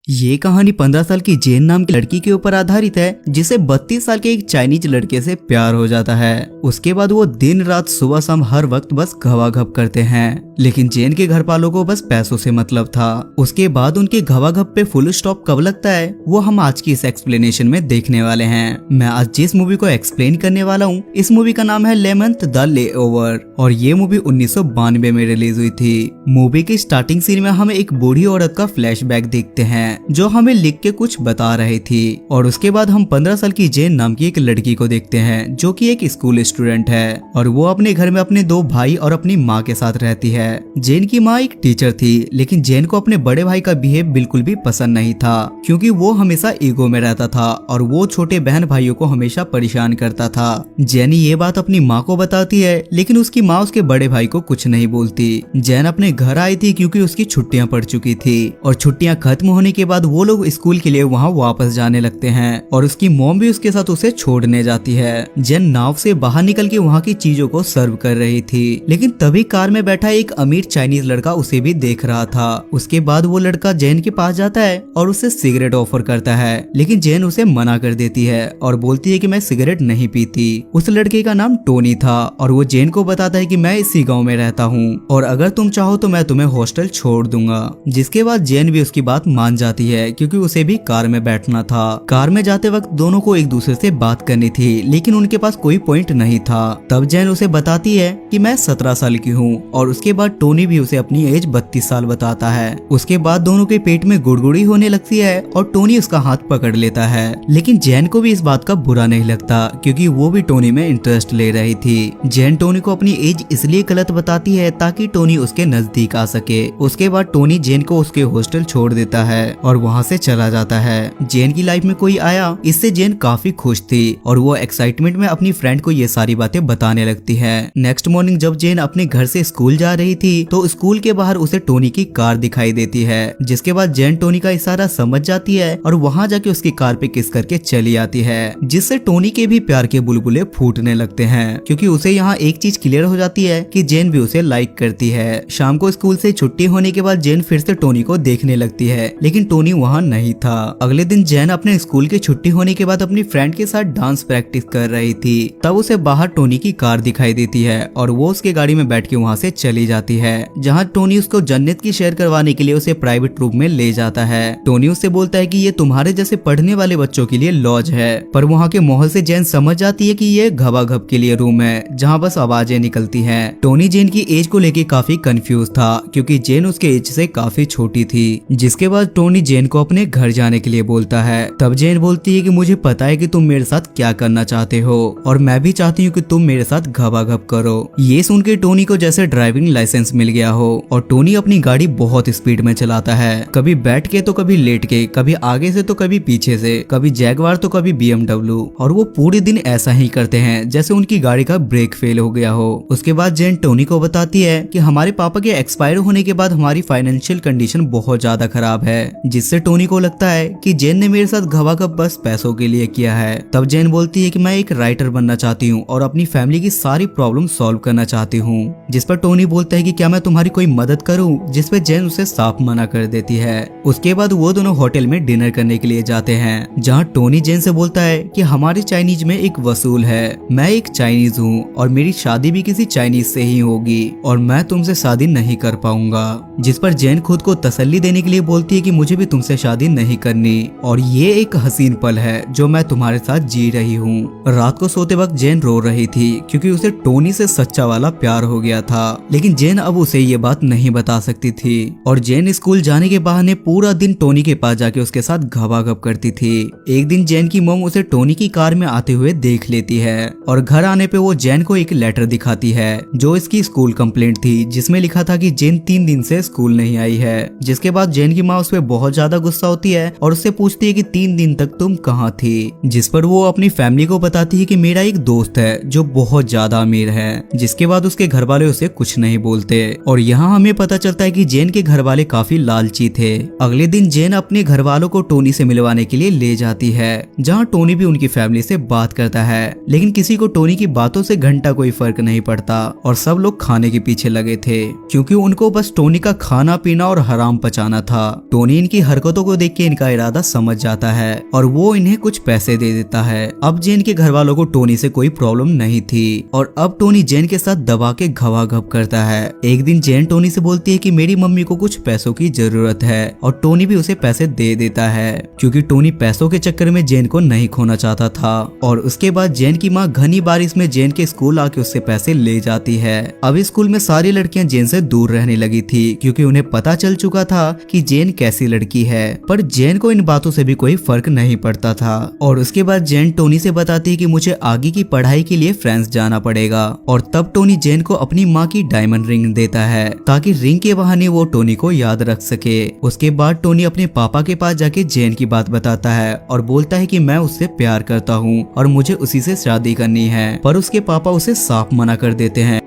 ये कहानी 15 साल की जेन नाम की लड़की के ऊपर आधारित है जिसे 32 साल के एक चाइनीज लड़के से प्यार हो जाता है। उसके बाद वो दिन रात सुबह शाम हर वक्त बस घवाघप करते हैं, लेकिन जेन के घर वालों को बस पैसों से मतलब था। उसके बाद उनके घवाघप पे फुल स्टॉप कब लगता है वो हम आज की इस एक्सप्लेनेशन में देखने वाले हैं। मैं आज जिस मूवी को एक्सप्लेन करने वाला हूँ इस मूवी का नाम है 11th द लेओवर और ये मूवी 1992 में रिलीज हुई थी। मूवी की स्टार्टिंग सीन में हमें एक बूढ़ी औरत का फ्लैशबैक देखते हैं जो हमें लिख के कुछ बता रही थी और उसके बाद हम 15 साल की जेन नाम की एक लड़की को देखते हैं जो कि एक स्कूल स्टूडेंट है और वो अपने घर में अपने 2 भाई और अपनी माँ के साथ रहती है। जेन की माँ एक टीचर थी लेकिन जेन को अपने बड़े भाई का बिहेव बिल्कुल भी पसंद नहीं था क्योंकि वो हमेशा ईगो में रहता था और वो छोटे बहन भाइयों को हमेशा परेशान करता था। जेन ये बात अपनी माँ को बताती है लेकिन उसकी माँ उसके बड़े भाई को कुछ नहीं बोलती। जेन अपने घर आई थी क्योंकि उसकी छुट्टियां पड़ चुकी थी और छुट्टियां खत्म होने के बाद वो लोग स्कूल के लिए वहाँ वापस जाने लगते हैं और उसकी मॉम भी उसके साथ उसे छोड़ने जाती है। जेन नाव से बाहर निकल के वहाँ की चीजों को सर्व कर रही थी लेकिन तभी कार में बैठा एक अमीर चाइनीज लड़का उसे भी देख रहा था। उसके बाद वो लड़का जेन के पास जाता है और उसे सिगरेट ऑफर करता है लेकिन जेन उसे मना कर देती है और बोलती है कि मैं सिगरेट नहीं पीती। उस लड़के का नाम टोनी था और वो जेन को बताता है कि मैं इसी गाँव में रहता हूँ और अगर तुम चाहो तो मैं तुम्हें हॉस्टल छोड़ दूंगा। जिसके बाद जेन भी उसकी बात मान जाती है क्योंकि उसे भी कार में बैठना था। कार में जाते वक्त दोनों को एक दूसरे से बात करनी थी लेकिन उनके पास कोई पॉइंट नहीं था। तब जेन उसे बताती है कि मैं 17 साल की हूँ और उसके बाद टोनी भी उसे अपनी एज 32 साल बताता है। उसके बाद दोनों के पेट में गुड़गुड़ी होने लगती है और टोनी उसका हाथ पकड़ लेता है लेकिन जेन को भी इस बात का बुरा नहीं लगता क्योंकि वो भी टोनी में इंटरेस्ट ले रही थी। जेन टोनी को अपनी एज इसलिए गलत बताती है ताकि टोनी उसके नजदीक आ सके। उसके बाद टोनी जेन को उसके हॉस्टल छोड़ देता है और वहाँ से चला जाता है। जेन की लाइफ में कोई आया इससे जेन काफी खुश थी और वो एक्साइटमेंट में अपनी फ्रेंड को ये सारी बातें बताने लगती है। नेक्स्ट मॉर्निंग जब जेन अपने घर से स्कूल जा रही थी तो स्कूल के बाहर उसे टोनी की कार दिखाई देती है जिसके बाद जेन टोनी का इशारा समझ जाती है और वहाँ जाके उसकी कार पे किस करके चली आती है जिससे टोनी के भी प्यार के बुलबुले फूटने लगते हैं क्योंकि उसे यहाँ एक चीज क्लियर हो जाती है कि जेन भी उसे लाइक करती है। शाम को स्कूल से छुट्टी होने के बाद जेन फिर से टोनी को देखने लगती है लेकिन टोनी वहाँ नहीं था। अगले दिन जेन अपने स्कूल की छुट्टी होने के बाद अपनी फ्रेंड के साथ डांस प्रैक्टिस कर रही थी। तब उसे बाहर टोनी की कार दिखाई देती है और वो उसके गाड़ी में बैठ के वहाँ से चली जाती है जहाँ टोनी उसको जन्नत की शेयर करवाने के लिए उसे प्राइवेट रूम में ले जाता है। टोनी उससे बोलता है कि ये तुम्हारे जैसे पढ़ने वाले बच्चों के लिए लॉज है पर वहाँ के माहौल से जेन समझ जाती है कि ये घबाघप के लिए रूम है जहाँ बस आवाजें निकलती हैं। टोनी जेन की एज को लेके काफी कंफ्यूज था क्योंकि जेन उसके एज से काफी छोटी थी। जिसके बाद टोनी जेन को अपने घर जाने के लिए बोलता है। तब जेन बोलती है कि मुझे पता है कि तुम मेरे साथ क्या करना चाहते हो और मैं भी चाहती हूँ कि तुम मेरे साथ घबाघप करो। ये सुन के टोनी को जैसे ड्राइविंग लाइसेंस मिल गया हो और टोनी अपनी गाड़ी बहुत स्पीड में चलाता है, कभी बैठ के तो कभी लेट के, कभी आगे से तो कभी पीछे से, कभी जैगवार तो कभी BMW और वो पूरे दिन ऐसा ही करते हैं जैसे उनकी गाड़ी का ब्रेक फेल हो गया हो। उसके बाद जेन टोनी को बताती है कि हमारे पापा के एक्सपायर होने के बाद हमारी फाइनेंशियल कंडीशन बहुत ज्यादा खराब है जिससे टोनी को लगता है कि जेन ने मेरे साथ घबाघप बस पैसों के लिए किया है। तब जेन बोलती है कि मैं एक राइटर बनना चाहती हूँ और अपनी फैमिली की सारी प्रॉब्लम सॉल्व करना चाहती हूँ। जिस पर टोनी बोलता है कि क्या मैं तुम्हारी कोई मदद करूँ, जिस पे जेन उसे साफ मना कर देती है। उसके बाद वो दोनों होटल में डिनर करने के लिए जाते हैं जहाँ टोनी जेन से बोलता है कि हमारे चाइनीज में एक वसूल है, मैं एक चाइनीज हूँ और मेरी शादी भी किसी चाइनीज से ही होगी और मैं तुमसे शादी नहीं कर पाऊंगा। जिस पर जेन खुद को तसल्ली देने के लिए बोलती है कि मुझे भी तुमसे शादी नहीं करनी और ये एक हसीन पल है जो मैं तुम्हारे साथ जी रही हूँ। रात को सोते वक्त जेन रो रही थी क्योंकि उसे टोनी से सच्चा वाला प्यार हो गया था लेकिन जेन अब उसे ये बात नहीं बता सकती थी और जेन स्कूल जाने के बहाने पूरा दिन टोनी के पास जाके उसके साथ घबाघप करती थी। एक दिन जेन की मॉम उसे टोनी की कार में आते हुए देख लेती है और घर आने पे वो जेन को एक लेटर दिखाती है जो इसकी स्कूल कंप्लेंट थी जिसमें लिखा था कि जेन 3 दिन से स्कूल नहीं आई है। जिसके बाद जेन की माँ उस पर बहुत ज्यादा गुस्सा होती है और उससे पूछती है कि 3 दिन तक तुम कहाँ थी। जिस पर वो अपनी फैमिली को बताती है कि मेरा एक दोस्त है जो बहुत ज्यादा अमीर है। जिसके बाद उसके घर वाले उसे कुछ नहीं बोलते और यहाँ हमें पता चलता है कि जेन के घर वाले काफी लालची थे। अगले दिन जेन अपने घर वालों को टोनी से मिलवाने के लिए ले जाती है जहाँ टोनी भी उनकी फैमिली से बात करता है लेकिन किसी को टोनी की बातों से घंटा कोई फर्क नहीं पड़ता और सब लोग खाने के पीछे लगे थे क्योंकि उनको बस टोनी का खाना पीना और हराम पचाना था। टोनी इनकी की हरकतों को देख के इनका इरादा समझ जाता है और वो इन्हें कुछ पैसे दे देता है। अब जेन के घर वालों को टोनी से कोई प्रॉब्लम नहीं थी और अब टोनी जेन के साथ दबा के घवाघप करता है। एक दिन जेन टोनी से बोलती है कि मेरी मम्मी को कुछ पैसों की जरूरत है और टोनी भी उसे पैसे दे देता है क्योंकि टोनी पैसों के चक्कर में जेन को नहीं खोना चाहता था। और उसके बाद जेन की माँ घनी बारिश में जेन के स्कूल आके उससे पैसे ले जाती है। अब स्कूल में सारी लड़कियां जेन से दूर रहने लगी थी क्योंकि उन्हें पता चल चुका था कि जेन कैसी लड़की है, पर जेन को इन बातों से भी कोई फर्क नहीं पड़ता था। और उसके बाद जेन टोनी से बताती है कि मुझे आगे की पढ़ाई के लिए फ्रांस जाना पड़ेगा और तब टोनी जेन को अपनी माँ की डायमंड रिंग देता है ताकि रिंग के बहाने वो टोनी को याद रख सके। उसके बाद टोनी अपने पापा के पास जाके जेन की बात बताता है और बोलता है कि मैं उससे प्यार करता हूँ और मुझे उसी से शादी करनी है, पर उसके पापा उसे साफ मना कर देते हैं।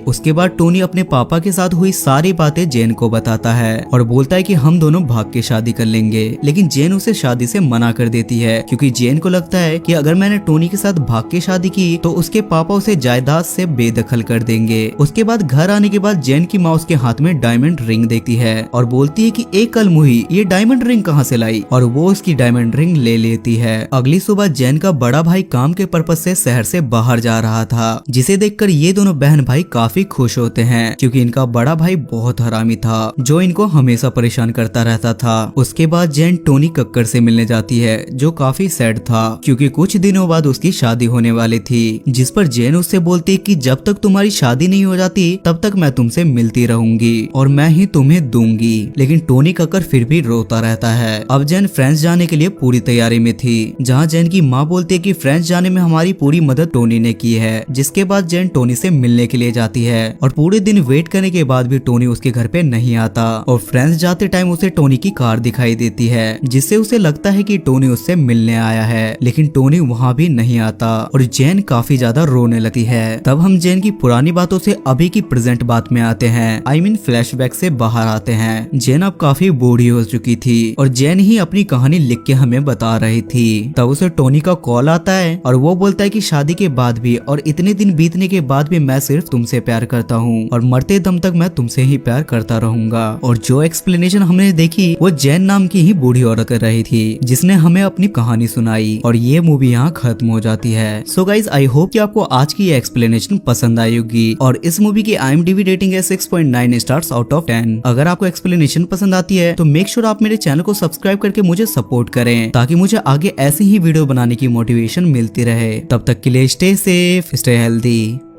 उसके बाद टोनी अपने पापा के साथ हुई सारी बातें जेन को बताता है और बोलता है कि हम दोनों भाग के शादी कर लेंगे, लेकिन जेन उसे शादी से मना कर देती है क्योंकि जेन को लगता है कि अगर मैंने टोनी के साथ भाग के शादी की तो उसके पापा उसे जायदाद से बेदखल कर देंगे। उसके बाद घर आने के बाद जेन की माँ उसके हाथ में डायमंड रिंग देखती है और बोलती है कि एक कल मुही ये डायमंड रिंग कहाँ से लाई, और वो उसकी डायमंड रिंग ले लेती है। अगली सुबह जेन का बड़ा भाई काम के पर्पज से शहर से बाहर जा रहा था, जिसे देखकर ये दोनों बहन भाई काफी खुश होते हैं क्योंकि इनका बड़ा भाई बहुत हरामी था जो इनको हमेशा परेशान करता रहता था। उसके बाद जेन टोनी कक्कर से मिलने जाती है जो काफी सैड था क्योंकि कुछ दिनों बाद उसकी शादी होने वाली थी, जिस पर जेन उससे बोलती कि जब तक तुम्हारी शादी नहीं हो जाती तब तक मैं तुमसे मिलती रहूंगी और मैं ही तुम्हें दूंगी। लेकिन टोनी कक्कर फिर भी रोता रहता है। अब जेन फ्रांस जाने के लिए पूरी तैयारी में थी, जहाँ जेन की माँ बोलती है कि फ्रांस जाने में हमारी पूरी मदद टोनी ने की है। जिसके बाद जेन टोनी से मिलने के लिए जाती है और पूरे दिन वेट करने के बाद भी टोनी उसके घर पे नहीं आता और फ्रांस जाते टाइम उसे टोनी की कार दिखाई देती है, जिससे उसे लगता है कि टोनी उससे मिलने आया है, लेकिन टोनी वहाँ भी नहीं आता और जेन काफी ज्यादा रोने लगती है। तब हम जेन की पुरानी बातों से अभी की प्रेजेंट बात में आते हैं, आई मीन फ्लैशबैक से बाहर आते हैं। जेन अब काफी बूढ़ी हो चुकी थी और जेन ही अपनी कहानी लिख के हमें बता रही थी। तब उसे टोनी का कॉल आता है और वो बोलता है कि शादी के बाद भी और इतने दिन बीतने के बाद भी मैं सिर्फ तुमसे प्यार करता हूँ और मरते दम तक मैं तुमसे ही प्यार करता रहूंगा। और जो एक्सप्लेनेशन हमने देखी वो जेन नाम की ही बूढ़ी औरत कर रही थी जिसने हमें अपनी कहानी सुनाई और ये मूवी यहाँ खत्म हो जाती है। सो गाइज आई होप कि आपको आज की ये एक्सप्लेनेशन पसंद आई होगी और इस मूवी की IMDb रेटिंग है 6.9 स्टार्स आउट ऑफ 10। अगर आपको एक्सप्लेनेशन पसंद आती है तो मेक श्योर आप मेरे चैनल को सब्सक्राइब करके मुझे सपोर्ट करें ताकि मुझे आगे ऐसी ही वीडियो बनाने की मोटिवेशन मिलती रहे। तब तक के लिए स्टे सेफ, स्टे हेल्दी।